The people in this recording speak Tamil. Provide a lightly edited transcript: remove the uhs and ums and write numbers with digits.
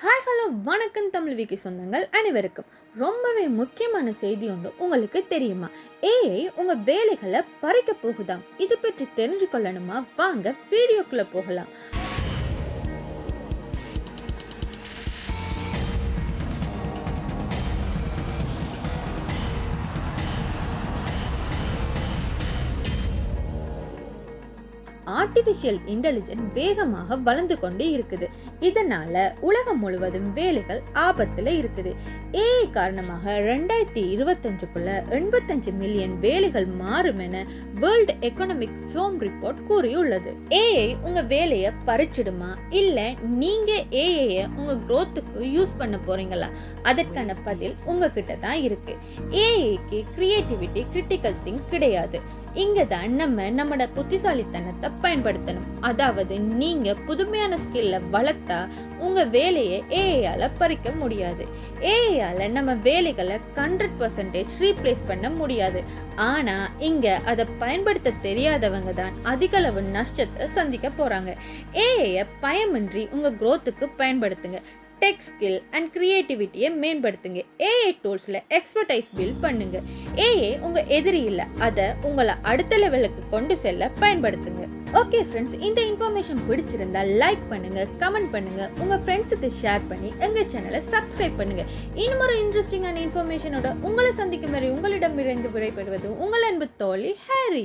ஹாய் ஹலோ வணக்கம் தமிழ் வீக்கி சொந்தங்கள் அனைவருக்கும் ரொம்பவே முக்கியமான செய்தி ஒன்று உங்களுக்கு தெரியுமா? ஏஐ உங்க வேலைகளை பறிக்க போகுதாம். இது பற்றி தெரிஞ்சு கொள்ளணுமா? வாங்க வீடியோக்குள்ள போகலாம். ஆர்டிஃபிஷியல் இன்டெலிஜென்ஸ் வேகமாக வளர்ந்து கொண்டே இருக்குது. இதனால உலகம் முழுவதும் வேலைகள் ஆபத்துல இருக்குது. ஏஐ காரணமாக 2025க்குள்ள 85 மில்லியன் வேலைகள் மாறும் என வேர்ல்ட் எக்கனாமிக் ஃபோரம் ரிப்போர்ட் கூறியுள்ளது. ஏஐ உங்க வேலையை பறிச்சிடுமா, இல்ல நீங்க ஏஐ உங்க growthக்கு யூஸ் பண்ண போறீங்களா? அதற்கான பதில் உங்ககிட்ட தான் இருக்கு. ஏஐக்கு கிரியேட்டிவிட்டி, கிரிட்டிக்கல் திங்க் கிடையாது. இங்க தான் நம்மளோட புத்திசாலித்தனத்தை பயன்படுத்தணும். அதாவது நீங்க புதுமையான ஸ்கில்ல வளர்த்தா உங்க வேலையை ஏஐயால பறிக்க முடியாது. ஏஐயால நம்ம வேலைகளை 100% ரீப்ளேஸ் பண்ண முடியாது. ஆனா இங்க அதை பயன்படுத்த தெரியாதவங்க தான் அதிக அளவு நஷ்டத்தை சந்திக்க போறாங்க. ஏஐ பயமின்றி உங்க growthக்கு பயன்படுத்துங்க. டெக் ஸ்கில் அண்ட் கிரியேட்டிவிட்டியை மேம்படுத்துங்க. ஏஐ டூல்ஸில் எக்ஸ்பர்டைஸ் பில்ட் பண்ணுங்க. ஏஐ உங்கள் எதிரி இல்லை, அதை உங்களை அடுத்த லெவலுக்கு கொண்டு செல்ல பயன்படுத்துங்க. ஓகே ஃப்ரெண்ட்ஸ், இந்த இன்ஃபர்மேஷன் பிடிச்சிருந்தா லைக் பண்ணுங்க, கமெண்ட் பண்ணுங்க, உங்க ஃப்ரெண்ட்ஸுக்கு ஷேர் பண்ணி எங்க சேனலை சப்ஸ்கிரைப் பண்ணுங்க. இன்னும் ஒரு இன்ட்ரெஸ்டிங்கான இன்ஃபர்மேஷனோட உங்களை சந்திக்கும் வரை உங்களிடமிருந்து விடைபெறுவது உங்கள் அன்பு தோழி ஹாரி.